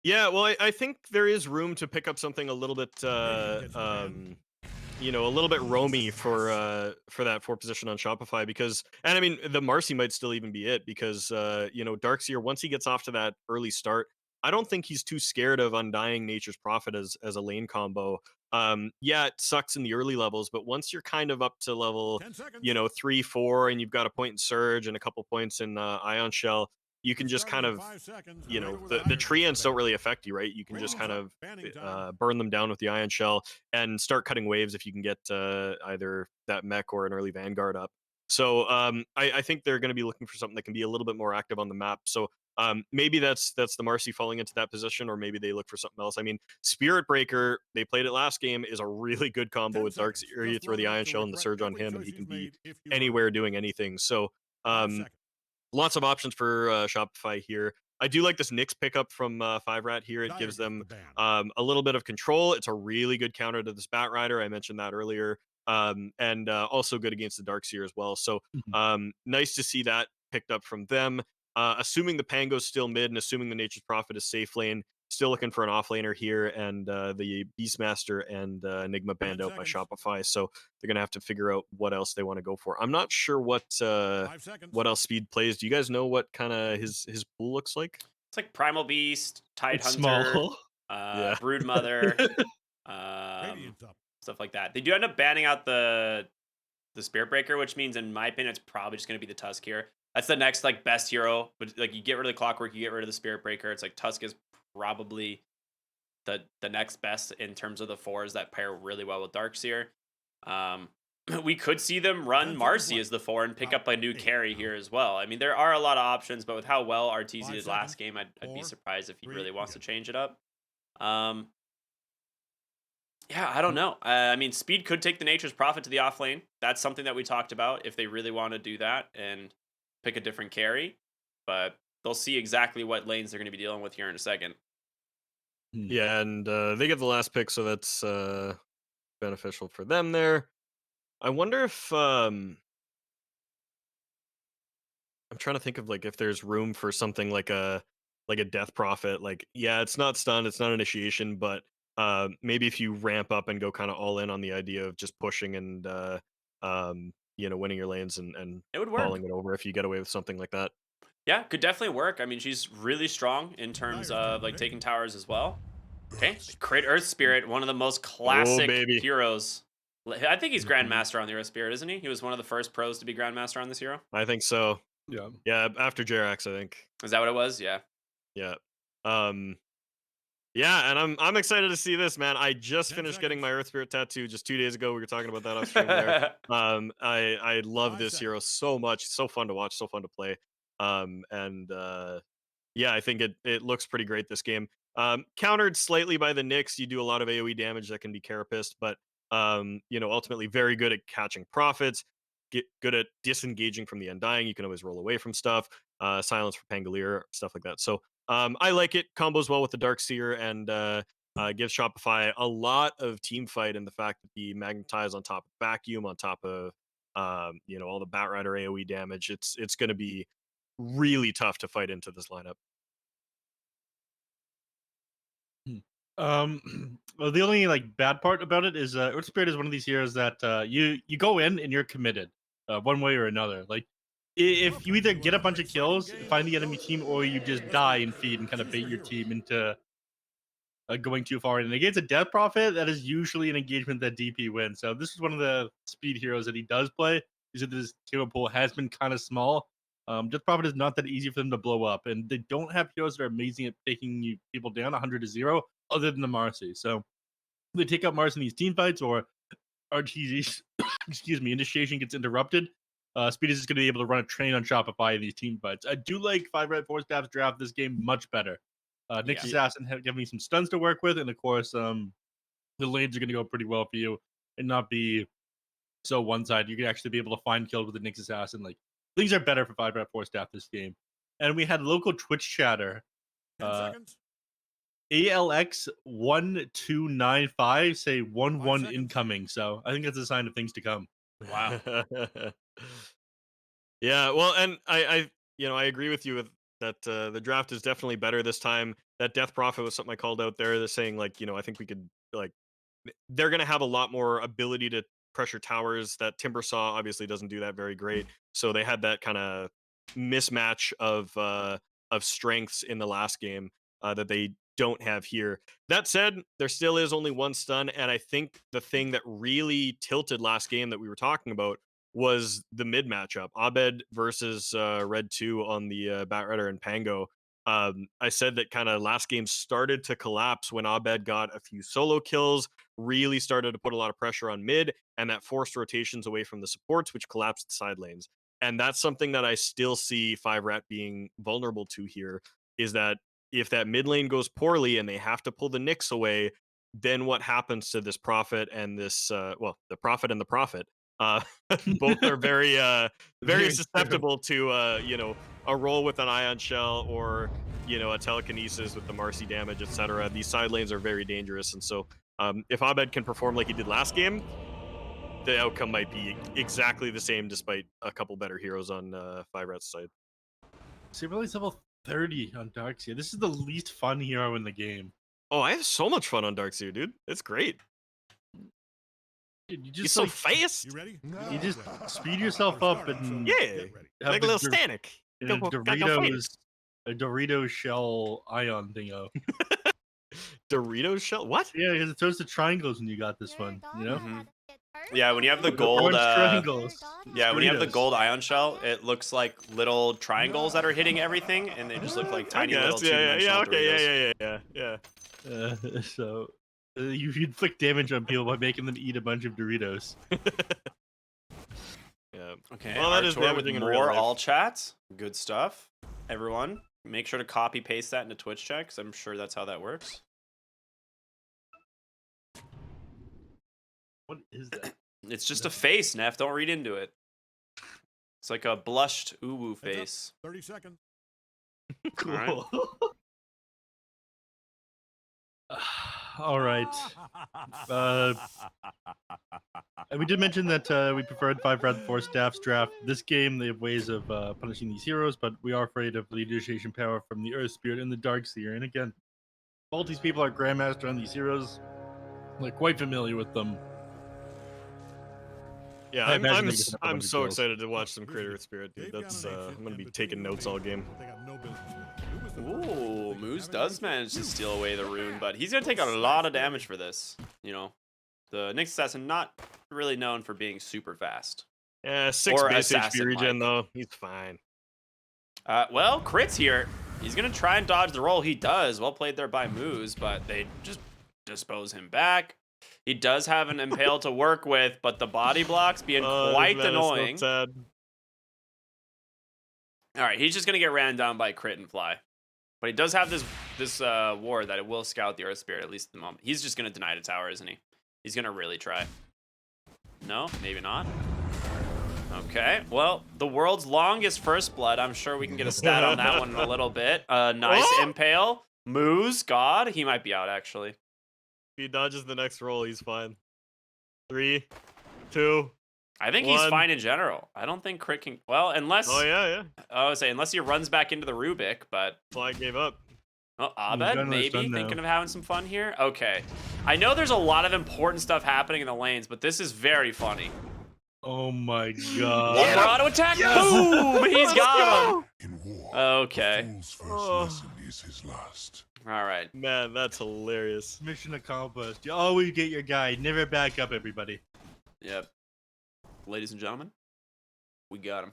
Yeah, well, I think there is room to pick up something a little bit, a little bit roamy for that four position on Shopify because, and I mean, the Marcy might still even be it because, Darkseer, once he gets off to that early start, I don't think he's too scared of Undying Nature's Prophet as a lane combo. Yeah, it sucks in the early levels, but once you're kind of up to level, 3, 4, and you've got a point in Surge and a couple points in Ion Shell, you can just kind of, the tree ends don't really affect you, right? You can just kind of burn them down with the Ion Shell and start cutting waves if you can get either that mech or an early Vanguard up. So I think they're going to be looking for something that can be a little bit more active on the map. So maybe that's the Marcy falling into that position, or maybe they look for something else. I mean, Spirit Breaker, they played it last game, is a really good combo with Darkseer. You throw the Ion Shell and the Surge on him, and he can be anywhere doing anything. So lots of options for Shopify here. I do like this Nyx pickup from 5rat here. It gives them a little bit of control. It's a really good counter to this Bat Rider. I mentioned that earlier. And also good against the Darkseer as well. So Mhm. nice to see that picked up from them. Assuming the Pango's still mid and assuming the Nature's Prophet is safe lane, still looking for an offlaner here, and the Beastmaster and Enigma banned out by Shopify. So they're going to have to figure out what else they want to go for. I'm not sure what else Speed plays. Do you guys know what kind of his pool looks like? It's like Primal Beast, It's Tidehunter, small. Yeah. Broodmother, um, stuff like that. They do end up banning out the Spirit Breaker, which means, in my opinion, it's probably just going to be the Tusk here. That's the next like best hero. But like, you get rid of the Clockwork, you get rid of the Spirit Breaker. It's like Tusk is probably the next best in terms of the fours that pair really well with Darkseer. Um, we could see them run Marcy as the four and pick up a new carry here as well. I mean, there are a lot of options, but with how well RTZ did last game, I'd be surprised if he really wants to change it up. Um, yeah, I don't know. I mean, Speed could take the Nature's Prophet to the off lane. That's something that we talked about if they really want to do that and pick a different carry. But they'll see exactly what lanes they're going to be dealing with here in a second. Hmm. Yeah, and they get the last pick, so that's beneficial for them there. I wonder if I'm trying to think of like if there's room for something like a Death Prophet. Like, yeah, it's not stun, it's not initiation, but maybe if you ramp up and go kind of all in on the idea of just pushing and winning your lanes and It would work. falling it over if you get away with something like that. Yeah, could definitely work. I mean, she's really strong in terms of like taking towers as well. Okay, Crit Earth Spirit, one of the most Oh classic baby. heroes. I think he's Mhm. Grandmaster on the Earth Spirit, isn't he? He was one of the first pros to be Grandmaster on this hero. I think so. Yeah. Yeah, after Jerax, I think. Is that what it was? Yeah. Yeah. Um Yeah, and I'm excited to see this, man. I just finished getting my Earth Spirit tattoo just 2 days ago. We were talking about that off stream there. I love this hero so much. So fun to watch, so fun to play. And yeah, I think it looks pretty great this game. Countered slightly by the Nyx, you do a lot of AoE damage that can be carapist, but ultimately very good at catching profits. Get good at disengaging from the Undying. You can always roll away from stuff. Silence for Pangolier, stuff like that. So I like it. Combos well with the Darkseer and gives Shopify a lot of team fight, and the fact that the Magnetize on top of Vacuum, on top of all the Batrider AoE damage, it's going to be really tough to fight into this lineup. Hmm. Well, the only like bad part about it is Earth Spirit is one of these heroes that you go in and you're committed, one way or another. Like if you either get a bunch of kills, find the enemy team, or you just die and feed and kind of bait your team into going too far. And against a Death Prophet, that is usually an engagement that DP wins. So this is one of the speed heroes that he does play. Is that this hero pool has been kind of small. Death Prophet is not that easy for them to blow up, and they don't have heroes that are amazing at taking people down 100-0, other than the Marcy. So they take out Mars in these team fights, or RTG, excuse me, initiation gets interrupted. Speed is just going to be able to run a train on Shopify in these team fights. I do like 5-red 4-stabs draft this game much better. Nyx Yeah. Assassin giving me some stuns to work with, and of course, the lanes are going to go pretty well for you and not be so one-sided. You can actually be able to find kills with the Nyx Assassin. Like, things are better for 5-red 4-staff this game. And we had local Twitch chatter. Uh, ALX1295 say 1-1 incoming. So I think that's a sign of things to come. Wow. Yeah, well, and I agree with you with that. The draft is definitely better this time. that Death Prophet was something I called out there. They're saying like, I think we could like they're going to have a lot more ability to pressure towers. That Timbersaw obviously doesn't do that very great. So they had that kind of mismatch of strengths in the last game that they don't have here. That said, there still is only one stun, and I think the thing that really tilted last game that we were talking about was the mid matchup, Abed versus Red 2 on the Batrider and Pango. I said that kind of last game started to collapse when Abed got a few solo kills, really started to put a lot of pressure on mid, and that forced rotations away from the supports, which collapsed the side lanes. And that's something that I still see 5-Rat being vulnerable to here, is that if that mid lane goes poorly and they have to pull the Nyx away, then what happens to this Prophet and this, the Prophet and the Prophet? Uh, both are very Very true. susceptible to, a roll with an Ion Shell or, a telekinesis with the Marcy damage, etc. These side lanes are very dangerous. And so if Abed can perform like he did last game, the outcome might be exactly the same despite a couple better heroes on 5-Rat's side. Saberlight's level 30 on Darkseer. This is the least fun hero in the game. Oh, I have so much fun on Darkseer, dude. It's great. Dude, you He's just so like fast. You ready? you just speed yourself up and Yeah, have like a the little Stanek. in a Go Doritos shell ion thingo. Doritos shell? What? Yeah, because it throws the triangles when you got this one. You know, Mhm. Yeah, when you have the The gold, orange triangles. yeah, when you have the Doritos. gold ion shell, it looks like little triangles that are hitting everything, and they just look like I tiny little guess. Yeah. two-dimensional Okay. Doritos. Yeah. So you inflict damage on people by making them eat a bunch of Doritos. Yeah. Okay, Well, that is Artur with damaging in real more life. all chats. Good stuff. Everyone, make sure to copy paste that into Twitch chat, because I'm sure that's how that works. What is that? It's just a face, Neff. Don't read into it. It's like a blushed uwu face. 30 seconds. Cool. All right. And we did mention that we preferred 5-Rat before Staff's draft. This game, they have ways of punishing these heroes, but we are afraid of the initiation power from the Earth Spirit and the Darkseer. And again, both these people are Grandmaster on these heroes. They're quite familiar with them. Yeah, I imagine they can have a I'm bunch of so kills. excited to watch some Creator Spirit, dude. That's I'm gonna be taking notes all game. Ooh, Moose does manage to steal away the rune, but he's gonna take a lot of damage for this. You know, the Nyx Assassin not really known for being super fast. Yeah, 6 Or base HP assassin regen like. though. He's fine. Well, Crit's here. He's gonna try and dodge the roll. He does. Well played there by Moose, but they just dispose him back. He does have an impale to work with, but the body blocks being quite That is annoying. so sad. All right, he's just gonna get ran down by Crit and Fly, but he does have this ward that it will scout the Earth Spirit at least at the moment. He's just gonna deny the tower, isn't he? He's gonna really try. No, maybe not. Okay, well, the world's longest first blood. I'm sure we can get a stat on that one in a little bit. Nice impale. Moose, God, he might be out actually. If he dodges the next roll, he's fine. 3, 2. I think he's fine in general. I don't think Crit can. Well, unless. Oh yeah. I would say unless he runs back into the Rubik, but. Fly gave up. Oh, Abed, Gunner's maybe done thinking now. of having some fun here. Okay, I know there's a lot of important stuff happening in the lanes, but this is very funny. Oh my One god. more auto attack. Boom! He's got him. In war, Okay. the fool's first Oh. lesson is his last. All right. Man, that's hilarious. Mission accomplished. You always get your guy. Never back up, everybody. Yep. Ladies and gentlemen, we got him.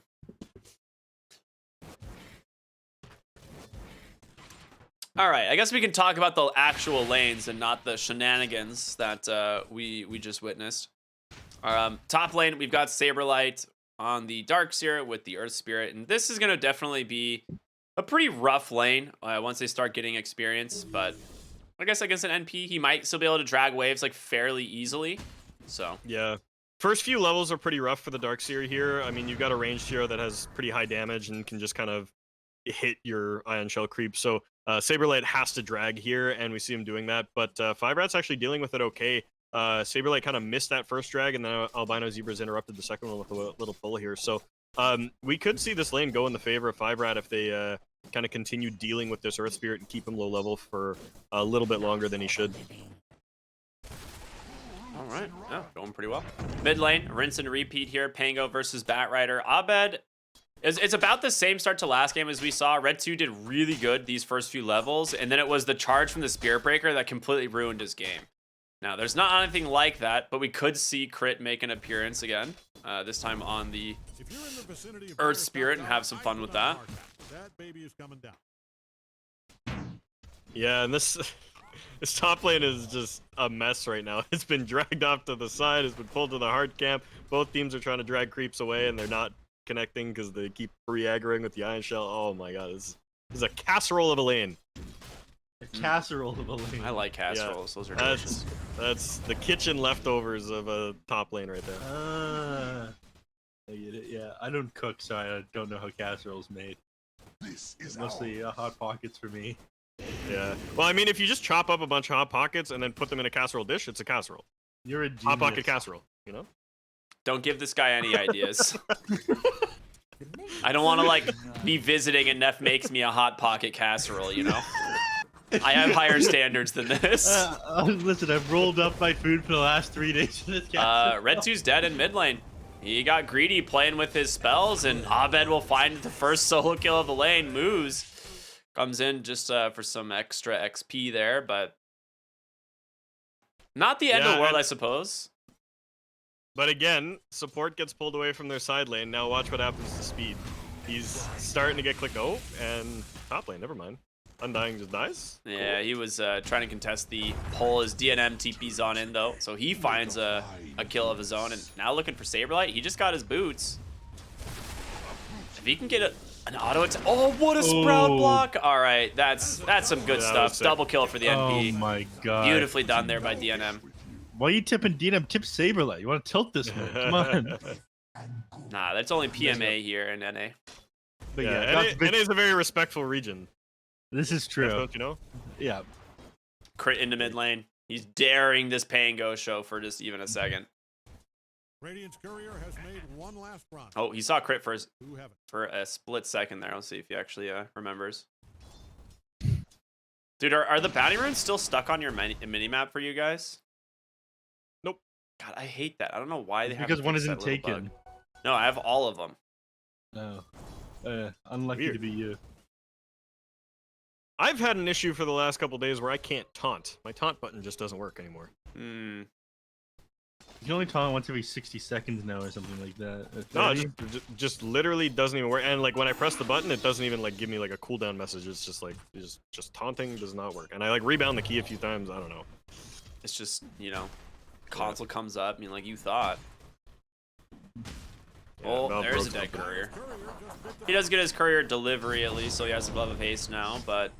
All right, I guess we can talk about the actual lanes and not the shenanigans that we just witnessed. Top lane, we've got Saberlight on the Darkseer with the Earth Spirit, and this is going to definitely be a pretty rough lane once they start getting experience, but I guess against an NP, he might still be able to drag waves like fairly easily, so. Yeah. First few levels are pretty rough for the Darkseer here. I mean, you've got a ranged hero that has pretty high damage and can just kind of hit your Ion Shell creep. So Saberlight has to drag here, and we see him doing that. But 5-Rat's actually dealing with it okay. Saberlight kind of missed that first drag, and then Albino Zebra's interrupted the second one with a little pull here. So we could see this lane go in the favor of 5-Rat if they kind of continue dealing with this Earth Spirit and keep him low level for a little bit longer than he should. All right, yeah, going pretty well. Mid lane, rinse and repeat here. Pango versus Batrider. Abed, it's about the same start to last game as we saw. Red 2 did really good these first few levels, and then it was the charge from the Spirit Breaker that completely ruined his game. Now, there's not anything like that, but we could see Crit make an appearance again, this time on the Earth Spirit, and have some fun with that. Yeah, and this top lane is just a mess right now. It's been dragged off to the side, it's been pulled to the hard camp. Both teams are trying to drag creeps away, and they're not connecting because they keep re-aggroing with the Ion Shell. Oh my god, this is a casserole of a lane. A casserole of a lane. I like casseroles. Yeah, those are delicious. That's the kitchen leftovers of a top lane right there. I get it. Yeah, I don't cook, so I don't know how casserole's made. This is mostly hot pockets for me. Yeah. Well, I mean, if you just chop up a bunch of hot pockets and then put them in a casserole dish, it's a casserole. You're a genius. Hot pocket casserole, you know? Don't give this guy any ideas. I don't want to like be visiting and neph makes me a hot pocket casserole, you know? I have higher standards than this. Listen, I've rolled up my food for the last 3 days in this casserole. Red 2's dead in mid lane. He got greedy playing with his spells, and Abed will find the first solo kill of the lane. Moose comes in just for some extra XP there, but not the end of the world, I suppose. But again, support gets pulled away from their side lane. Now watch what happens to Speed. He's starting to get clicked. Oh, and top lane, never mind. Undying just dies. Yeah, he was trying to contest the pull. His DNM TP's on in, though, so he finds a kill of his own. And now looking for Saberlight. He just got his boots. If he can get an auto attack. Oh, what a sprout block. All right, that's some good stuff. Double kill for the NP. Oh, my God. Beautifully done there by DNM. Why are you tipping DNM? Tip Saberlight. You want to tilt this one? Come on. Nah, that's only PMA here in NA. But yeah, NA is a very respectful region. This is true. Don't you know? Yeah. Crit into mid lane. He's daring this Pango show for just even a second. Radiant's courier has made one last run. Oh, he saw Crit for a split second there. I'll see if he actually remembers. Dude, are the bounty runes still stuck on your mini-map for you guys? Nope. God, I hate that. I don't know why they have. Because one isn't taken. No, I have all of them. No. Unlucky Weird. to be you. I've had an issue for the last couple days where I can't taunt. My taunt button just doesn't work anymore. Hmm. You can only taunt once every 60 seconds now or something like that. No, it just literally doesn't even work. And like when I press the button, it doesn't even like give me like a cooldown message. It's just like just taunting does not work. And I like rebound the key a few times. I don't know. It's just, you know, console comes up. I mean, like you thought. Yeah, oh, there's a dead courier. He does get his courier delivery at least, so he has a Glove of Haste now. But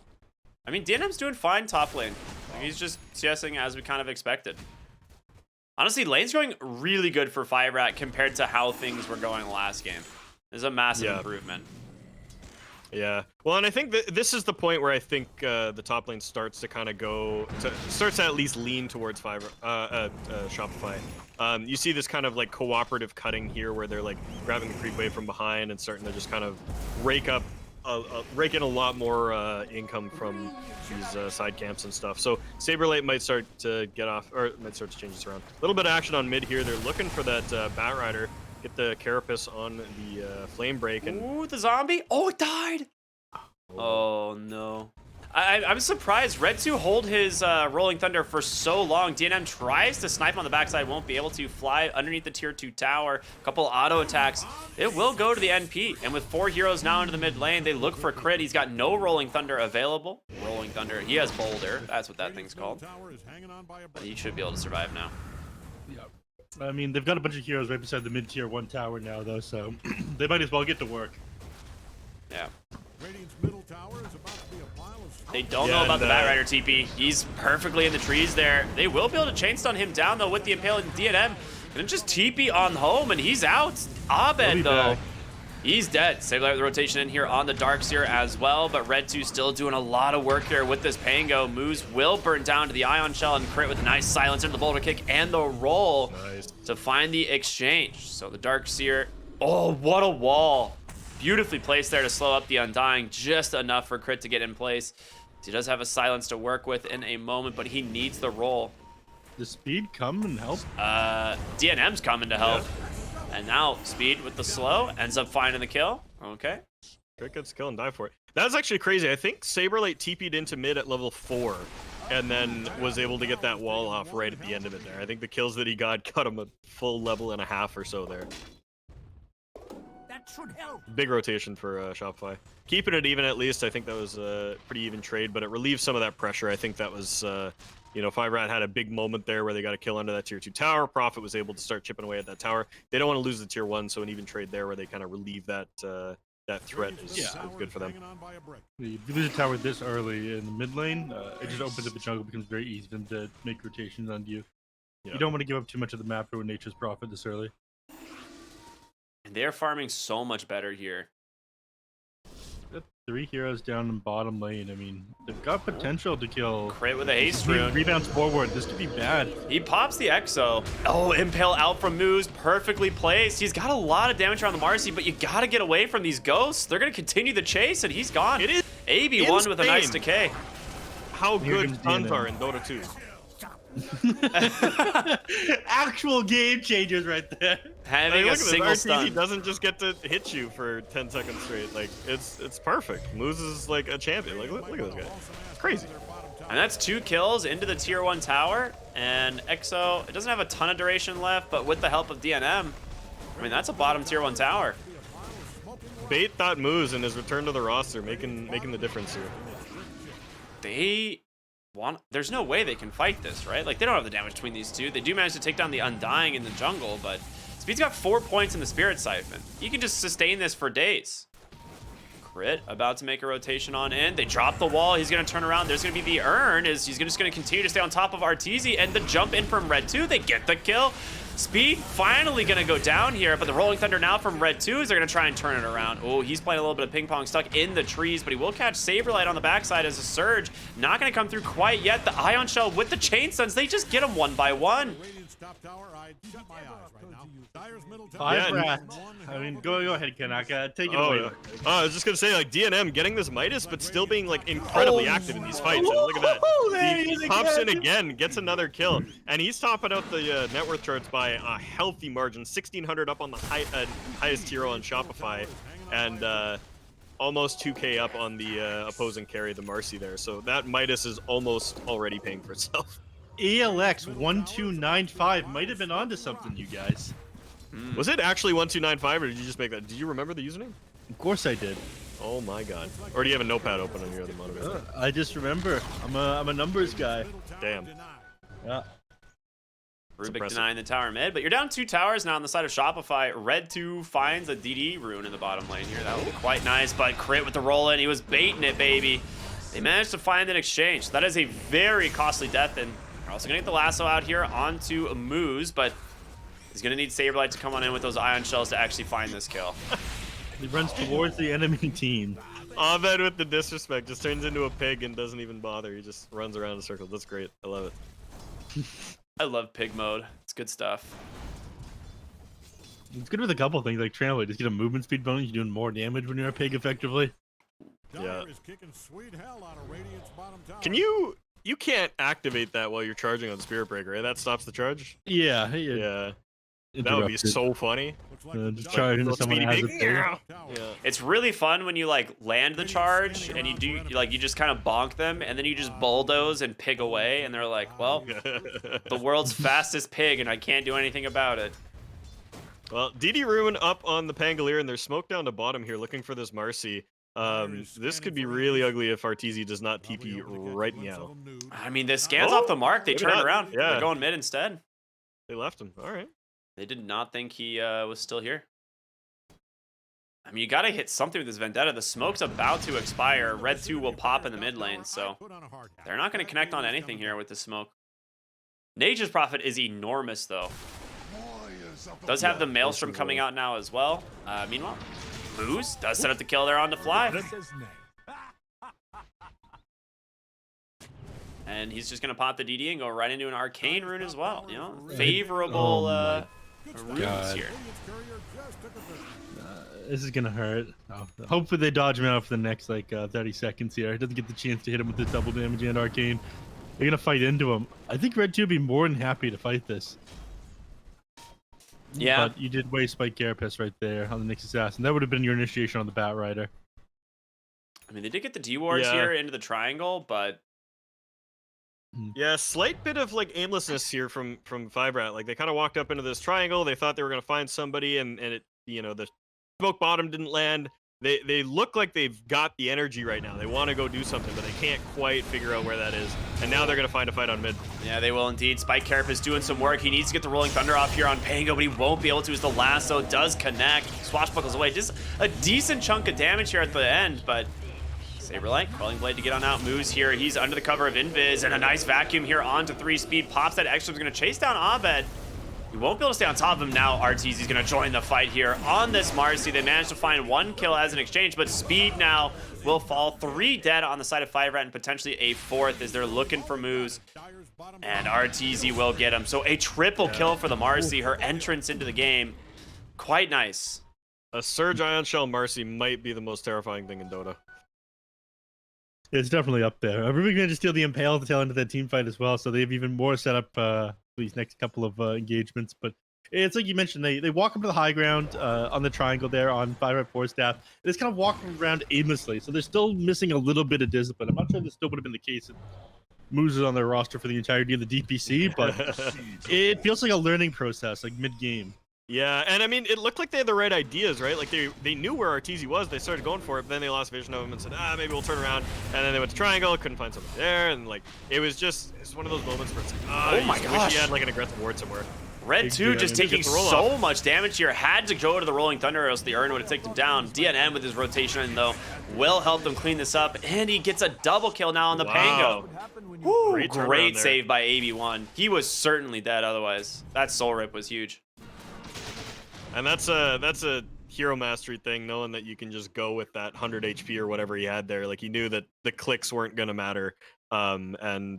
I mean, DNM's doing fine top lane. Like, he's just CSing as we kind of expected. Honestly, lane's going really good for Firebrat compared to how things were going last game. There's a massive improvement. Yeah. Well, and I think this is the point where I think the top lane starts to kind of starts to at least lean towards Shopify. You see this kind of like cooperative cutting here where they're like grabbing the creep wave from behind and starting to just kind of rake in a lot more income from these side camps and stuff. So Saberlight might start to get off, or might start to change this around. A little bit of action on mid here. They're looking for that Batrider. Get the Carapace on the Flame Break. And ooh, the zombie. Oh, it died. Oh, no. I'm surprised. Red 2 hold his Rolling Thunder for so long. DNM tries to snipe on the backside, won't be able to. Fly underneath the tier 2 tower. A couple auto attacks. It will go to the NP. And with 4 heroes now into the mid lane, they look for Crit. He's got no Rolling Thunder available. Rolling Thunder. He has Boulder. That's what that thing's called. But he should be able to survive now. Yeah. I mean, they've got a bunch of heroes right beside the mid tier 1 tower now, though, so they might as well get to work. Yeah. Radiant's middle tower is about to be a pile of they don't know about the Batrider TP. He's perfectly in the trees there. They will be able to chain stun him down, though, with the Impaling DNM. And just TP on home, and he's out. Abed, though, he's dead. Saberlight with the rotation in here on the Darkseer as well, but Red 2 still doing a lot of work here with this Pango. Moose will burn down to the Ion Shell and Crit with a nice silence into the Boulder Kick and the roll to find the exchange. So the Darkseer, oh, what a wall. beautifully placed there to slow up the Undying, just enough for Crit to get in place. He does have a silence to work with in a moment, but he needs the roll. Does Speed come and help? DNM's coming to help. Yeah. And now Speed with the slow ends up finding the kill. Okay. Crit gets the kill and die for it. That's actually crazy. I think Saberlight TP'd into mid at level 4 and then was able to get that wall off right at the end of it there. I think the kills that he got cut him a full level and a half or so there. That should help. Big rotation for Shopify. Keeping it even at least, I think that was a pretty even trade, but it relieved some of that pressure. I think that was, you know, 5rat had a big moment there where they got a kill under that tier 2 tower. Prophet was able to start chipping away at that tower. They don't want to lose the tier 1, so an even trade there where they kind of relieve that that threat is good for them. If you lose a tower this early in the mid lane, it just opens up the jungle. It becomes very easy for them to make rotations on you. Yeah. You don't want to give up too much of the map for Nature's Prophet this early. And they're farming so much better here. Got 3 heroes down in bottom lane. I mean, they've got potential to kill. Crit with a haste rune. Rebounds forward. This could be bad. He pops the Exo. Oh, Impale out from Moose. Perfectly placed. He's got a lot of damage around the Marcy, but you got to get away from these ghosts. They're going to continue the chase, and he's gone. It is AB won with a nice decay. How good stuns are in Dota 2. Actual game changers right there. Having a single stun. He doesn't just get to hit you for 10 seconds straight. Like, it's perfect. Moose is like a champion. Like, look at this guy. It's crazy. And that's 2 kills into the tier 1 tower. And Exo, it doesn't have a ton of duration left, but with the help of DNM, I mean, that's a bottom tier 1 tower. Bait thought Moose in his return to the roster, making the difference here. There's no way they can fight this, right? Like, they don't have the damage between these two. They do manage to take down the Undying in the jungle, but Speed's got 4 points in the Spirit Siphon. You can just sustain this for days. Crit about to make a rotation on in. They drop the wall. He's going to turn around. There's going to be the Urn. He's just going to continue to stay on top of Arteezy, and the jump in from Red 2. They get the kill. Speed finally going to go down here, but the Rolling Thunder now from Red 2 is they're going to try and turn it around. Oh, he's playing a little bit of ping pong stuck in the trees, but he will catch Saberlight on the backside as a Surge. Not going to come through quite yet. The Ion Shell with the Chain Stuns, they just get him one by one. I mean, go ahead, Canuck. Take it away. Yeah. I was just gonna say, like, DNM getting this Midas, but still being like incredibly active in these fights. And look at that. He pops in again, gets another kill, and he's topping out the net worth charts by a healthy margin. 1,600 up on the highest tier on Shopify, and almost 2K up on the opposing carry, the Marcy there. So that Midas is almost already paying for itself. ALX1295 might have been onto something, you guys. Was it actually 1295, or did you just make that? Did you remember the username? Of course I did. Oh my god. Or do you have a notepad open on your other monitor? I just remember. I'm a numbers guy. Damn. Yeah. Rubik denying the tower mid, but you're down 2 towers now on the side of Shopify. Red 2 finds a DD rune in the bottom lane here. That would be quite nice, but Crit with the roll in. He was baiting it, baby. They managed to find an exchange. That is a very costly death, and they're also going to get the lasso out here onto Moose, but he's going to need Saberlight to come on in with those Ion Shells to actually find this kill. He runs towards the enemy team. Abed with the disrespect just turns into a pig and doesn't even bother. He just runs around in circles. That's great. I love it. I love pig mode. It's good stuff. It's good with a couple things like Translate. Just get a movement speed bonus. You're doing more damage when you're a pig effectively. Yeah. Can you can't activate that while you're charging on Spirit Breaker, right? That stops the charge? Yeah. That would be so funny. Just charge into someone that has a yeah. It's really fun when you like land the charge and you just kind of bonk them and then you just bulldoze and pig away and they're like, well, the world's fastest pig and I can't do anything about it. Well, DD Ruin up on the Pangolier and there's smoke down to bottom here looking for this Marcy. This could be really ugly if Arteezy does not TP right now. I mean, the scan's off the mark. They turned around. Yeah. They're going mid instead. They left him. All right. They did not think he was still here. I mean, you got to hit something with this Vendetta. The smoke's about to expire. Red 2 will pop in the mid lane, so they're not going to connect on anything here with the smoke. Nature's Prophet is enormous, though. Does have the Maelstrom coming out now as well. Meanwhile, Moose does set up the kill there on the fly. And he's just going to pop the DD and go right into an Arcane Rune as well. You know, favorable Runes God. here. Radiant's courier just took a victory. This is gonna hurt. Oh, hopefully they dodge him out for the next like 30 seconds here. He doesn't get the chance to hit him with this double damage and arcane. They're gonna fight into him. I think Red 2 would be more than happy to fight this. Yeah. But you did waste Spike Carapace right there on the Nyx Assassin. That would have been your initiation on the Bat Rider. I mean, they did get the D-Wars Yeah. here into the triangle, but Yeah, slight bit of like aimlessness here from Five Rat. Like they kind of walked up into this triangle. They thought they were gonna find somebody, and it the smoke bottom didn't land. They look like they've got the energy right now. They want to go do something, but they can't quite figure out where that is. And now they're gonna find a fight on mid. yeah, they will indeed. Spike Carapace doing some work. He needs to get the Rolling Thunder off here on Pango, but he won't be able to as the lasso does connect. Swashbuckles away. Just a decent chunk of damage here at the end, but Saberlight, Crawling Blade to get on out, moves here. He's under the cover of Invis, and a nice vacuum here onto 3 speed. Pops that extra, is going to chase down Abed. He won't be able to stay on top of him now. RTZ's going to join the fight here on this Marcy. They managed to find 1 kill as an exchange, but Speed now will fall. 3 dead on the side of Five Rat, and potentially a 4th as they're looking for moves. Dyer's bottom And RTZ will get him. So a triple kill for the Marcy, her entrance into the game. Quite nice. A Surge Ion Shell Marcy might be the most terrifying thing in Dota. It's definitely up there. Ruby's gonna just steal the Impale to tail into that team fight as well, so they have even more set up for these next couple of engagements. But it's like you mentioned, they walk up to the high ground on the triangle there on 5 Rat 4 staff. They just kind of walk around aimlessly, so they're still missing a little bit of discipline. I'm not sure this still would have been the case if Moose is on their roster for the entirety of the DPC, but it feels like a learning process, like mid-game. Yeah, and I mean, it looked like they had the right ideas, right? Like they knew where Arteezy was. They started going for it, but then they lost vision of him and said, maybe we'll turn around. And then they went to triangle, couldn't find something there, and like it's one of those moments where it's like, Oh my wish gosh. he had like an aggressive ward somewhere. Red 2 just He taking gets the roll so off. much damage here. Had to go to the Rolling Thunder or else the Urn would have taken him down. DNM with his rotation, though, will help them clean this up. And he gets a double kill now on the Wow. Pango. Woo, Great turnaround great there. save by AB1. He was certainly dead otherwise. That soul rip was huge. And that's a hero mastery thing, knowing that you can just go with that 100 HP or whatever he had there. Like he knew that the clicks weren't gonna matter, and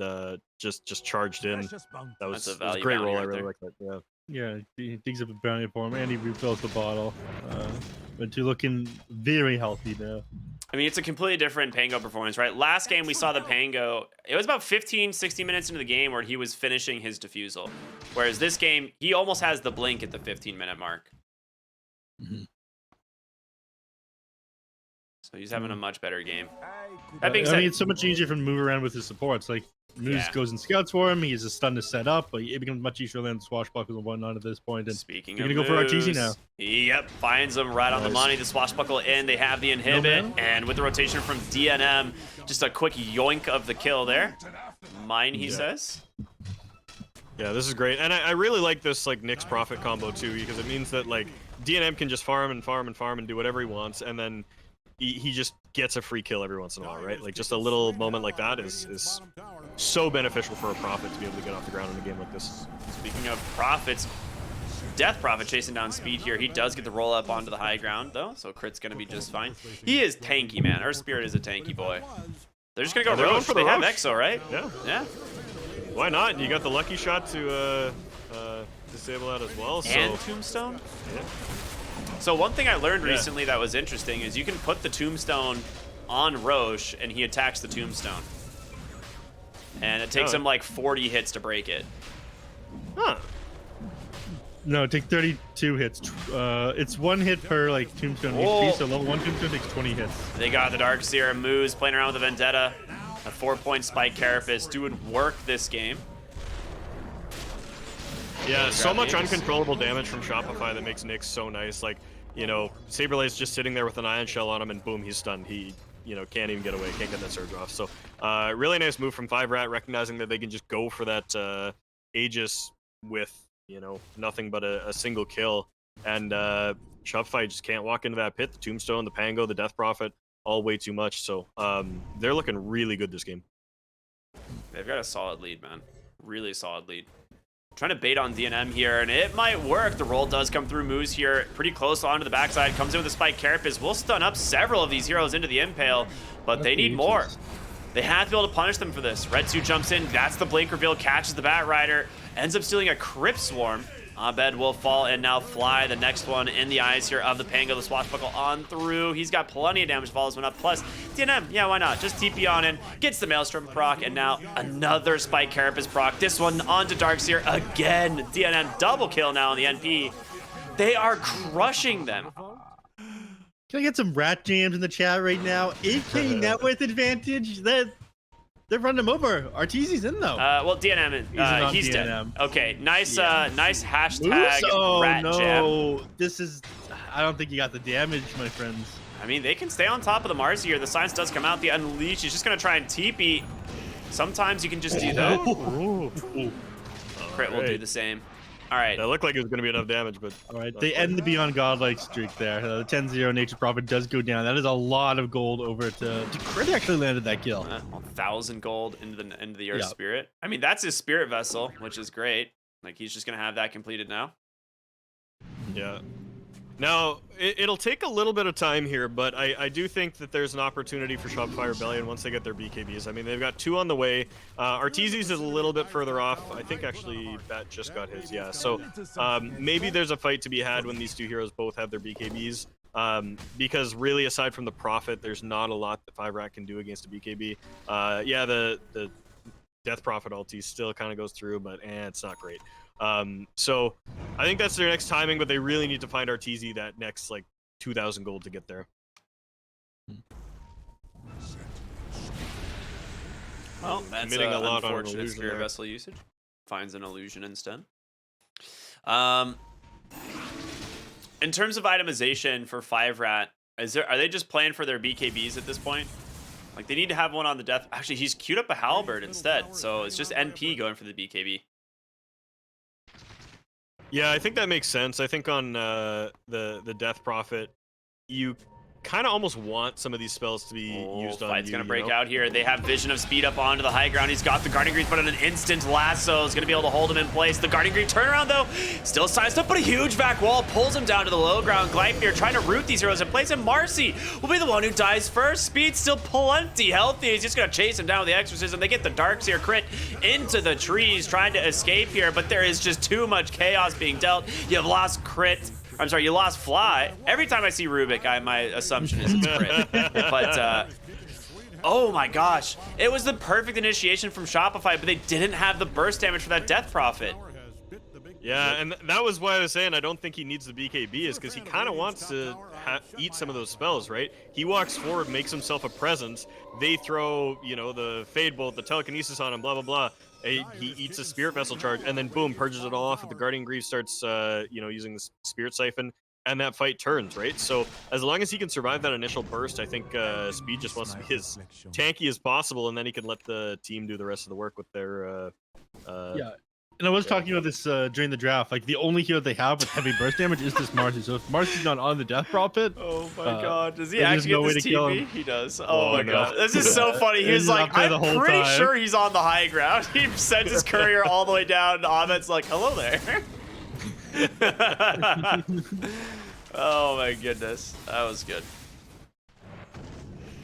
just charged in. That was, That's a it was a value great bounty roll. I right really there. like that. Yeah. Yeah, he digs up a bounty for him, and he refills the bottle. But two looking very healthy now. I mean, it's a completely different Pango performance, right? Last game we saw the Pango, it was about 15, 60 minutes into the game where he was finishing his defusal. Whereas this game, he almost has the blink at the 15-minute mark. Mhm. So he's having a much better game. That being I said, mean, it's so much easier for him to move around with his supports. Like, Moose Yeah. goes and scouts for him. He has a stun to set up, but it becomes much easier than swashbuckles and whatnot at this point. And speaking you're of gonna go for moves, RTZ now. Yep, finds him right on the Nice. money. The swashbuckle in, they have the inhibit, man. and with the rotation from DNM, just a quick yoink of the kill there. Mine, he Yeah. says. Yeah, this is great, and I really like this like Nyx Profit combo too, because it means that like DNM can just farm and farm and farm and do whatever he wants, and then he just gets a free kill every once in a while, right? Like just a little moment like that is so beneficial for a Prophet to be able to get off the ground in a game like this. Speaking of Profits, Death Prophet chasing down speed here. He does get the roll up onto the high ground, though, so Crit's going to be just fine. He is tanky, man. Our Spirit is a tanky boy. They're just going to Yeah, go they're going Roche. for the They have Roche. Exo, right? Yeah, Yeah. why not? You got the lucky shot to disable that as well. So And Tombstone? yeah. So one thing I learned Yeah. recently that was interesting is you can put the Tombstone on Roche, and he attacks the Tombstone. And it takes Oh. him like 40 hits to break it. Huh. No, take 32 hits. It's 1 hit per like tombstone Whoa. HP, so level 1 tombstone takes 20 hits. They got the Darkseer, Moose playing around with the Vendetta. A 4-point Spike Carapace doing work this game. Yeah, so much games. uncontrollable damage from Shopify that makes Nyx so nice. Like, you know, Saberlate's just sitting there with an Ion Shell on him, and boom, he's stunned. He, can't even get away, can't get that surge off. So, really nice move from Five Rat, recognizing that they can just go for that Aegis with, nothing but a single kill. And Shopify just can't walk into that pit. The Tombstone, the Pango, the Death Prophet, all way too much. So, they're looking really good this game. They've got a solid lead, man. Really solid lead. Trying to bait on DNM here, and it might work. The roll does come through Moose here, pretty close onto the backside. Comes in with a Spike Carapace. Will stun up several of these heroes into the Impale, but they need more. They have to be able to punish them for this. Red 2 jumps in. That's the blink reveal, catches the Bat Rider, ends up stealing a Crypt Swarm Abed will fall and now fly. The next one in the eyes here of the Pango, the swashbuckle on through. He's got plenty of damage, follows one up. Plus, DNM, yeah, why not? Just TP on in, gets the Maelstrom proc, and now another Spike Carapace proc. This one onto Darkseer again. DNM double kill now on the NP. They are crushing them. Can I get some rat jams in the chat right now? 8K net worth advantage? They're running him over. Arteezy's in though. Well, DNM, he's DNM. dead. Okay, nice, nice Moose? hashtag Oh rat no! jam. This is. I don't think you got the damage, my friends. I mean, they can stay on top of the Mars here. The science does come out. The Unleash is just gonna try and TP. Sometimes you can just do that. Crit will do the same. All right. That looked like it was going to be enough damage, but... All right, they end the Beyond Godlike streak there. The 10-0 Nature Prophet does go down. That is a lot of gold over to Crit actually landed that kill. 1,000 gold into the Earth Yeah. Spirit. I mean, that's his Spirit Vessel, which is great. Like, he's just going to have that completed now. Yeah. Now, it'll take a little bit of time here, but I do think that there's an opportunity for Shopify Rebellion once they get their BKBs. I mean, they've got 2 on the way. Arteezy's is a little bit further off. I think actually Bat just got his, yeah. So maybe there's a fight to be had when these 2 heroes both have their BKBs. Because really, aside from the Prophet, there's not a lot that 5-Rat can do against a BKB. Yeah, the Death Prophet ulti still kind of goes through, but it's not great. So I think that's their next timing, but they really need to find Arteezy that next like 2,000 gold to get there. Well, that's Committing a lot on an unfortunate illusion Spirit there. Vessel usage. Finds an illusion instead. In terms of itemization for 5-Rat, are they just playing for their BKBs at this point? Like, they need to have one on the death. Actually, he's queued up a Halberd instead, so it's just NP going for the BKB. Yeah, I think that makes sense. I think on the Death Prophet, you kind of almost want some of these spells to be used on Fight's you. gonna break out here. They have Vision of Speed up onto the high ground. He's got the Guardian Greaves, but an instant lasso is gonna be able to hold him in place. The Guardian Greaves turnaround though, still sized up, but a huge back wall pulls him down to the low ground. Gleipnir trying to root these heroes in place, and Marcy will be the one who dies first. Speed's still plenty healthy. He's just gonna chase him down with the Exorcism. They get the Darkseer crit into the trees, trying to escape here, but there is just too much chaos being dealt. You have lost crit. I'm sorry, you lost Fly. Every time I see Rubik, my assumption is it's crit. But, oh my gosh. It was the perfect initiation from Shopify, but they didn't have the burst damage for that Death Prophet. Yeah, and that was why I was saying I don't think he needs the BKB, is because he kind of wants to eat some of those spells, right? He walks forward, makes himself a presence. They throw, you know, the Fade Bolt, the Telekinesis on him, blah, blah, blah. He eats a Spirit Vessel charge, and then boom, purges it all off. With the Guardian Greaves starts, you know, using the Spirit Siphon, and that fight turns, right? So as long as he can survive that initial burst, I think Speed just wants to be as tanky as possible, and then he can let the team do the rest of the work with their... Yeah. And I was talking about this during the draft. Like, the only hero they have with heavy burst damage is this Marcy. So if Marcy's not on the Death Prophet, oh my god, does he there's actually no way get this to kill TP? him. He does. Oh, Oh, my no. god, this is so funny. He He's was like, up there the I'm whole pretty time. sure he's on the high ground. He sent his courier all the way down, and Ahmed's like, hello there. Oh my goodness, that was good.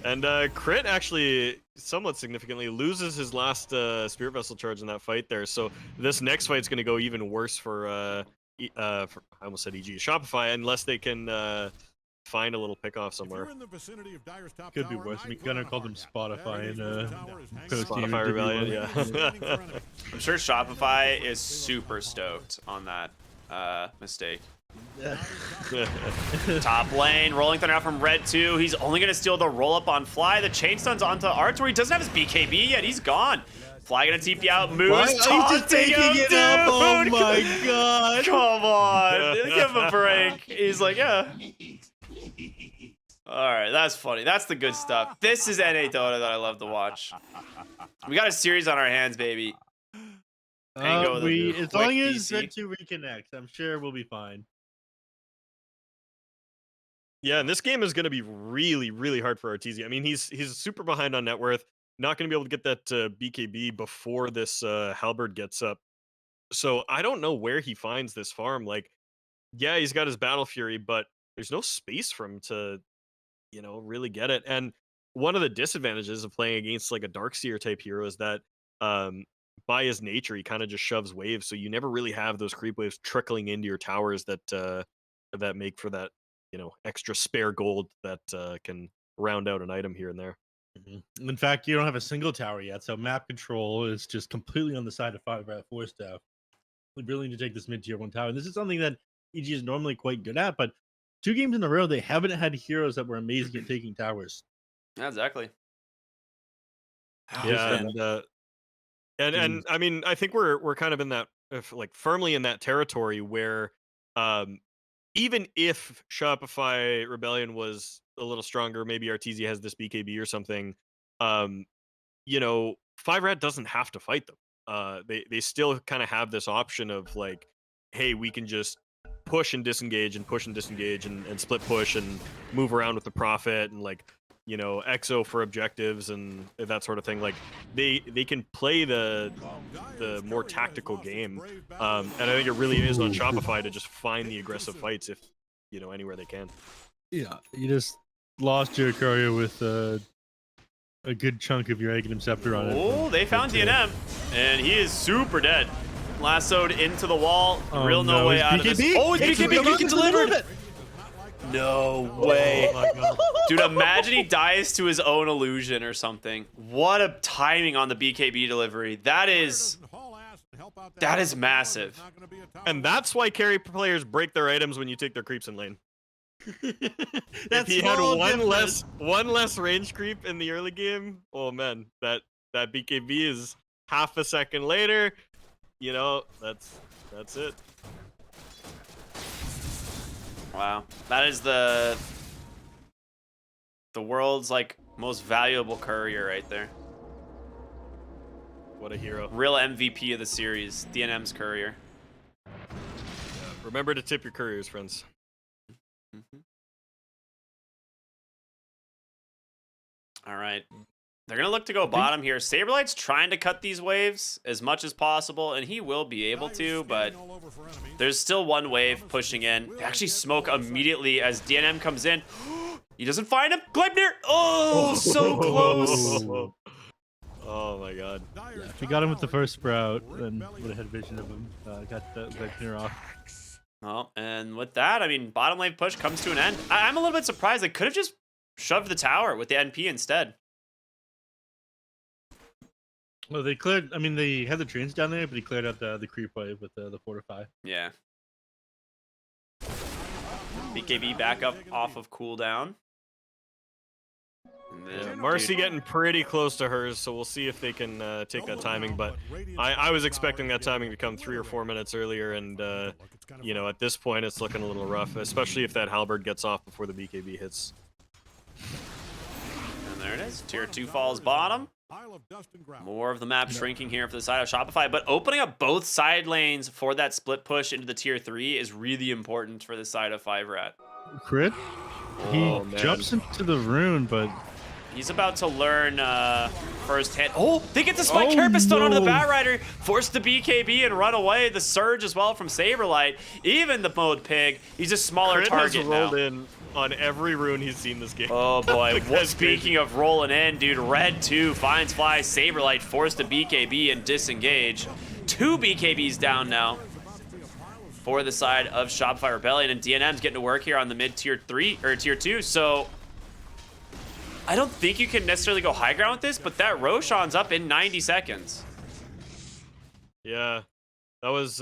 And Crit actually, somewhat significantly, loses his last Spirit Vessel charge in that fight there. So this next fight's going to go even worse for I almost said EG, Shopify, unless they can find a little pick off somewhere. could be worse. We gonna call them Spotify and Spotify Rebellion, yeah. I'm sure Shopify is super stoked on that mistake. Top lane, Rolling Thunder out from Red 2. He's only going to steal the roll-up on Fly. The chain stun's onto Artur. He doesn't have his BKB yet. He's gone. Fly going to TP out. Moves, taunting him, dude. Oh my god. Come on. Give him a break. He's like, yeah. All right, that's funny. That's the good stuff. This is NA Dota that I love to watch. We got a series on our hands, baby. Pango, the as quick long as DC. Red 2 reconnects, I'm sure we'll be fine. Yeah, and this game is going to be really, really hard for Arteezy. I mean, he's super behind on net worth. Not going to be able to get that BKB before this Halberd gets up. So I don't know where he finds this farm. Like, yeah, he's got his Battle Fury, but there's no space for him to, you know, really get it. And one of the disadvantages of playing against like a Darkseer type hero is that by his nature, he kind of just shoves waves, so you never really have those creep waves trickling into your towers that make for that extra spare gold that can round out an item here and there. In fact, you don't have a single tower yet, so map control is just completely on the side of 5-rat 4 staff. We really need to take this mid tier 1 tower. This is something that EG is normally quite good at, but 2 games in a row they haven't had heroes that were amazing at taking towers. Yeah, exactly. Yeah, and I mean, I think we're kind of in that like firmly in that territory where even if Shopify Rebellion was a little stronger, maybe Arteezy has this BKB or something, 5-rat doesn't have to fight them. They still kind of have this option of like, hey, we can just push and disengage and push and disengage and split push and move around with the Prophet and like exo for objectives and that sort of thing. Like they can play the more tactical game, and I think it really is on Shopify to just find the aggressive fights if anywhere they can. Yeah, you just lost your courier with a good chunk of your Item Scepter on it. Oh, they found DNM, and he is super dead. Lassoed into the wall. No way out of this. Oh, his BKB gets delivered. No way. Dude, imagine he dies to his own illusion or something. What a timing on the BKB delivery. That is massive. And that's why carry players break their items when you take their creeps in lane. If he had one less range creep in the early game, oh man, that BKB is half a second later. That's it. Wow, that is the world's like most valuable courier right there. What a hero! Real MVP of the series, DNM's courier. Remember to tip your couriers, friends. All right. They're going to look to go bottom here. Saberlight's trying to cut these waves as much as possible, and he will be able to, but there's still one wave pushing in. They actually smoke immediately as DNM comes in. He doesn't find him. Gleipnir! Oh, so close. Oh my god. Yeah, if we got him with the first sprout, then would have had vision of him. Got the Gleipnir off. Well, and with that, I mean, bottom lane push comes to an end. I'm a little bit surprised. They could have just shoved the tower with the NP instead. Well, they cleared. I mean, they had the trains down there, but he cleared out the creep wave with the fortify. Yeah. BKB back up off of cooldown. Marcy getting pretty close to hers, so we'll see if they can take that timing. But I was expecting that timing to come 3 or 4 minutes earlier, and at this point it's looking a little rough, especially if that halberd gets off before the BKB hits. And there it is. Tier 2 falls bottom. More of the map shrinking here for the side of Shopify, but opening up both side lanes for that split push into the tier 3 is really important for the side of 5-rat. Crit? He jumps into the rune, but he's about to learn first hit. Oh, they get the spike Carapace onto the Batrider, force the BKB and run away. The surge as well from Saberlight. Even the mode pig, he's a smaller Crit target has rolled in on every rune he's seen this game. Oh boy, speaking of rolling in, dude, Red 2 finds Fly, Saberlight forced a BKB and disengage. 2 BKBs down now for the side of Shopify Rebellion, and DNM's getting to work here on the mid tier 3 or tier 2. So I don't think you can necessarily go high ground with this, but that Roshan's up in 90 seconds. Yeah, that was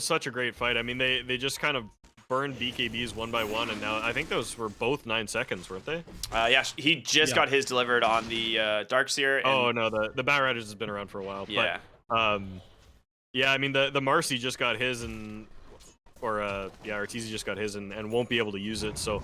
such a great fight. I mean, they just kind of burned BKBs one by one, and now I think those were both 9 seconds, weren't they? Yeah, he just got his delivered on the Darkseer. Oh no, the Batriders has been around for a while. Yeah. But, yeah, I mean the Marcy just got his, and Arteezy just got his and won't be able to use it. So,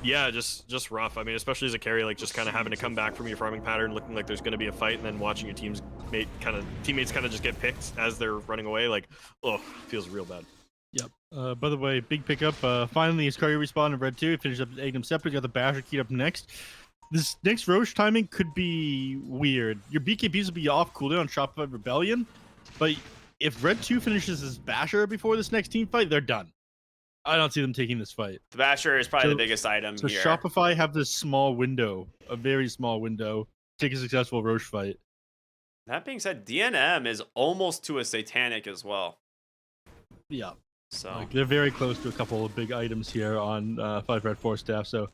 yeah, just rough. I mean, especially as a carry, like just kind of having to come back from your farming pattern, looking like there's going to be a fight, and then watching your teammates kind of just get picked as they're running away. Like, oh, feels real bad. Yep. By the way, big pickup. Finally, his courier respawned in Red 2. He finished up his Item Scepter. Got the Basher keyed up next. This next Roche timing could be weird. Your BKBs will be off cooldown on Shopify Rebellion, but if Red 2 finishes his Basher before this next team fight, they're done. I don't see them taking this fight. The Basher is probably the biggest item here. So Shopify have this small window, a very small window, to take a successful Roche fight. That being said, DNM is almost to a satanic as well. Yeah. So Like, they're very close to a couple of big items here on 5 red 4 staff. So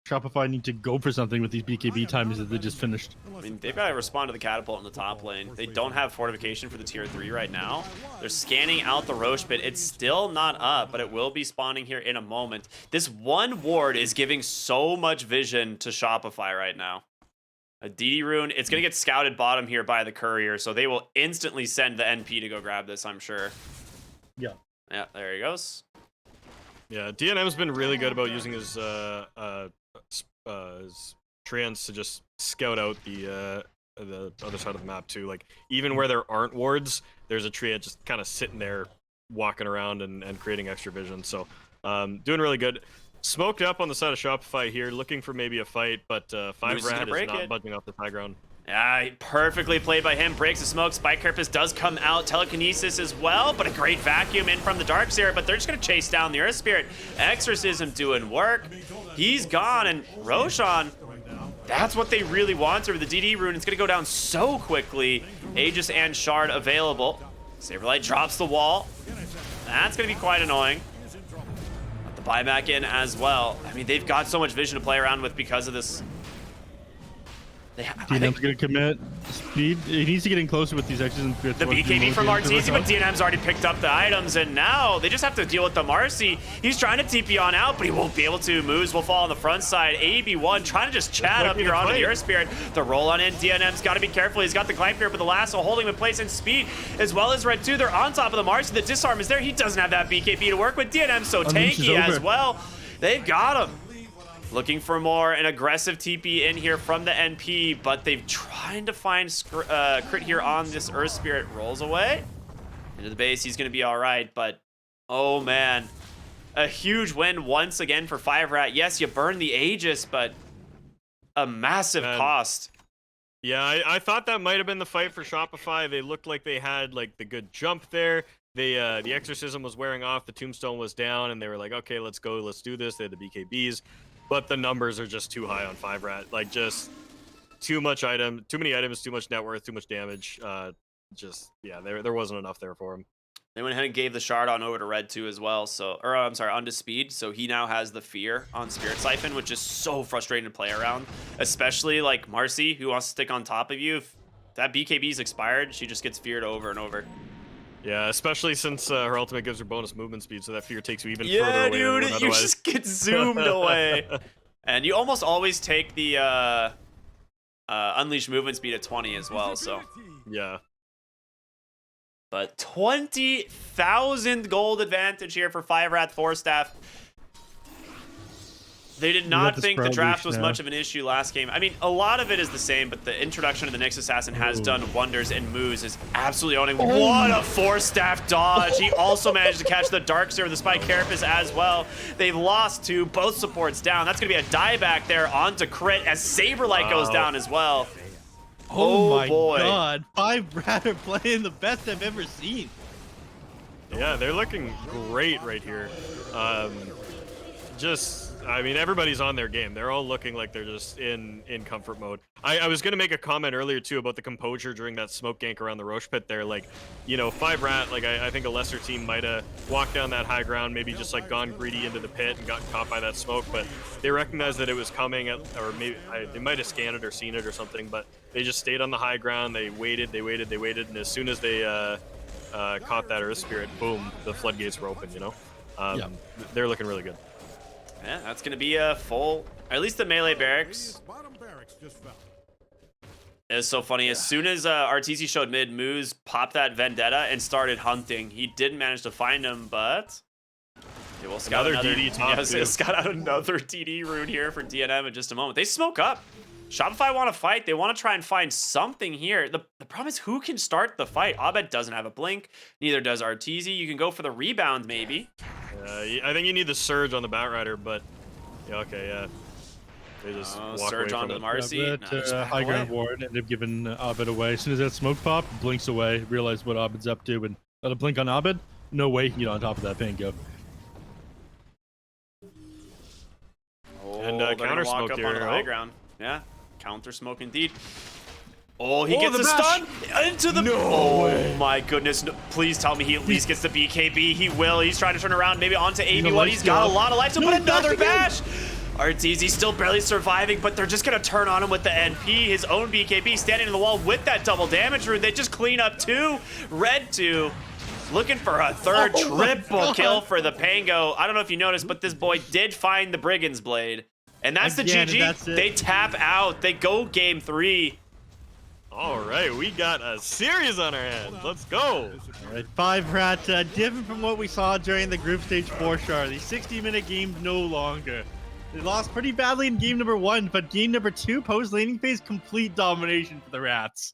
Shopify need to go for something with these BKB timers that they just finished. I mean, they've got to respond to the catapult in the top lane. They don't have fortification for the tier 3 right now. They're scanning out the Roche pit. It's still not up, but it will be spawning here in a moment. This one ward is giving so much vision to Shopify right now. A DD rune. It's going to get scouted bottom here by the courier, so they will instantly send the NP to go grab this, I'm sure. Yeah. Yeah, there he goes. Yeah, DNM's been really good about using his treants to just scout out the other side of the map too. Like even where there aren't wards, there's a treant just kind of sitting there, walking around and creating extra vision. So doing really good. Smoked up on the side of Shopify here, looking for maybe a fight, but 5 Rat is not budging off the high ground. Yeah, perfectly played by him. Breaks the smoke. Spike Carapace does come out. Telekinesis as well, but a great vacuum in from the Darkseer, but they're just going to chase down the Earth Spirit. Exorcism doing work. He's gone, and Roshan, that's what they really want with the DD rune. It's going to go down so quickly. Aegis and Shard available. Saberlight drops the wall. That's going to be quite annoying. Let the buyback in as well. I mean, they've got so much vision to play around with because of this. DNM's going to commit speed. He needs to get in closer with these X's and the BKB from Arteezy, but DNM's already picked up the items, and now they just have to deal with the Marcy. He's trying to TP on out, but he won't be able to. Moves will fall on the front side. AB1 trying to just chat up here onto the Earth Spirit. The roll on in. DNM's got to be careful. He's got the Climb here, but the lasso holding him in place, and speed as well as Red 2. They're on top of the Marcy. The disarm is there. He doesn't have that BKB to work with. DNM's so tanky as well. They've got him. Looking for more, an aggressive TP in here from the NP, but they've trying to find crit here on this Earth Spirit. Rolls away into the base. He's going to be all right, but oh man, a huge win once again for 5 Rat. Yes, you burn the Aegis, but a massive cost. Yeah, I thought that might have been the fight for Shopify. They looked like they had like the good jump there. They the Exorcism was wearing off, the Tombstone was down, and they were like, okay, let's go, let's do this. They had the BKBs. But the numbers are just too high on 5 Rat. Like, just too many items, too much net worth, too much damage. Yeah, there wasn't enough there for him. They went ahead and gave the shard on over to Red 2 as well. So, or I'm sorry, onto Speed. So he now has the fear on Spirit Siphon, which is so frustrating to play around. Especially like Marcy, who wants to stick on top of you. If that BKB's expired, she just gets feared over and over. Yeah, especially since her ultimate gives her bonus movement speed, so that fear takes you even further Yeah, away. dude, you just get zoomed away. And you almost always take the unleashed movement speed at 20 as well, so. Yeah. But 20,000 gold advantage here for 5 Rat 4 staff. They did not think the draft was much of an issue last game. I mean, a lot of it is the same, but the introduction of the Nyx Assassin has done wonders, and Moose is absolutely owning. What a 4-staff dodge. He also managed to catch the Darkseer with the Spike Carapace as well. They've lost to both supports down. That's going to be a dieback there onto Crit as Saberlight goes down as well. Oh my god. 5 Rat are playing the best I've ever seen. Yeah, they're looking great right here. I mean, everybody's on their game. They're all looking like they're just in comfort mode. I was going to make a comment earlier, too, about the composure during that smoke gank around the Roche pit there. Like, you know, 5 Rat, like, I think a lesser team might have walked down that high ground, maybe just, like, gone greedy into the pit and gotten caught by that smoke. But they recognized that it was coming, or maybe they might have scanned it or seen it or something. But they just stayed on the high ground. They waited. And as soon as they caught that Earth Spirit, boom, the floodgates were open, you know? They're looking really good. Yeah, that's going to be a full, at least the melee barracks. It's so funny. As soon as Arteezy showed mid, Moose popped that Vendetta and started hunting. He didn't manage to find him, but he will scout another DD top scout out another DD rune here for DNM in just a moment. They smoke up. Shopify want to fight. They want to try and find something here. The problem is who can start the fight. Abed doesn't have a blink. Neither does Arteezy. You can go for the rebound maybe. I think you need the surge on the Batrider, but yeah, okay, yeah. They just walk surge away onto from the it. Marcy. High ground ward ended up giving Abed away. As soon as that smoke popped, blinks away, realized what Abed's up to, and let a blink on Abed. No way he can get on top of that Pango. And counter smoke up here. onto the high ground. Yeah, counter smoke indeed. Oh, he gets the a bash. stun into the. No way. My goodness! No, please tell me he at least gets the BKB. He will. He's trying to turn around, maybe onto AB1. He's got a lot of life, so put another bash. Arteezy still barely surviving, but they're just gonna turn on him with the NP. His own BKB standing in the wall with that double damage rune. They just clean up 2. Red 2. Looking for a third triple kill for the Pango. I don't know if you noticed, but this boy did find the Brigand's Blade. And that's Again, the GG. that's it. They tap out. They go game 3. All right, we got a series on our hands. Let's go. All right, 5-rat, different from what we saw during the group stage 4 shard. These 60-minute games no longer. They lost pretty badly in game number 1, but game number 2, post-laning phase, complete domination for the Rats.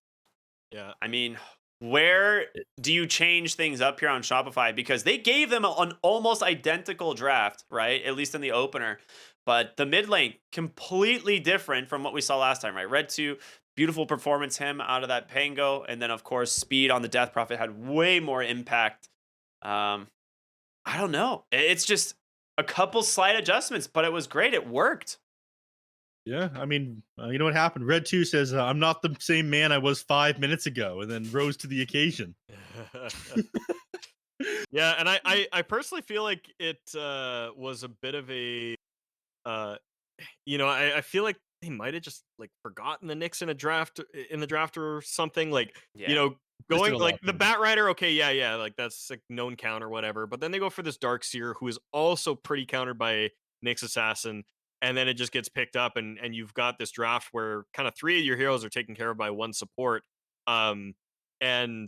Yeah. I mean, where do you change things up here on Shopify? Because they gave them an almost identical draft, right? At least in the opener. But the mid lane, completely different from what we saw last time, right? Red 2, beautiful performance him out of that Pango. And then, of course, speed on the Death Prophet had way more impact. I don't know. It's just a couple slight adjustments, but it was great. It worked. Yeah, I mean, you know what happened? Red 2 says, I'm not the same man I was 5 minutes ago, and then rose to the occasion. Yeah, and I personally feel like it was a bit of a I feel like they might have just like forgotten the Knicks in the draft or something. Like, Yeah. Just did going a like lot the better. Bat Rider, okay, yeah, like that's like known counter, whatever. But then they go for this Dark Seer, who is also pretty countered by Nyx Assassin, and then it just gets picked up, and you've got this draft where kind of 3 of your heroes are taken care of by 1 support. And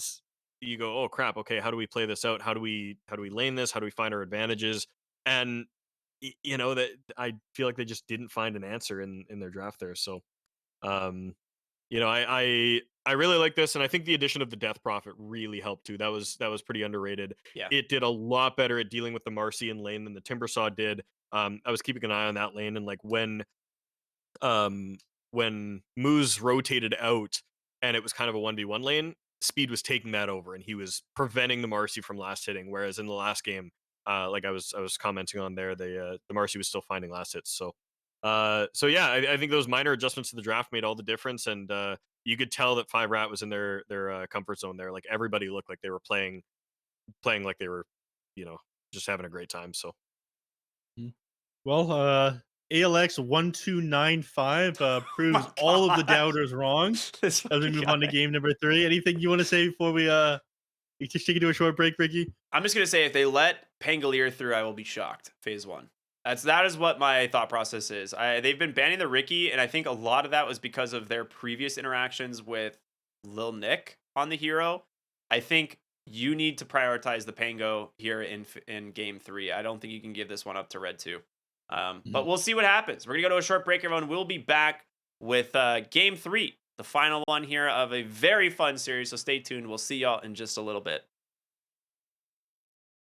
you go, oh crap, okay, how do we play this out? How do we lane this? How do we find our advantages? And that I feel like they just didn't find an answer in their draft there. So, um, I really like this, and I think the addition of the Death Prophet really helped too. That was pretty underrated. Yeah. It did a lot better at dealing with the Marcian lane than the Timbersaw did. I was keeping an eye on that lane, and like when Moose rotated out and it was kind of a 1v1 lane, Speed was taking that over and he was preventing the Marcy from last hitting. Whereas in the last game, like I was commenting on there, the Marcy was still finding last hits. So yeah, I think those minor adjustments to the draft made all the difference, and you could tell that 5-rat was in their comfort zone there. Like everybody looked like they were playing like they were, just having a great time. So Well, ALX 1295 proves My all of the gosh. doubters wrong This as we fucking move on to guy. game number 3. Anything you want to say before we just take it to a short break, Ricky? I'm just gonna say if they let Pangolier through, I will be shocked. Phase 1. That is what my thought process is. They've been banning the Ricky, and I think a lot of that was because of their previous interactions with Lil Nick on the hero. I think you need to prioritize the Pango here in game 3. I don't think you can give this one up to Red 2. But we'll see what happens. We're gonna go to a short break, everyone. We'll be back with game 3, the final one here of a very fun series. So stay tuned. We'll see y'all in just a little bit.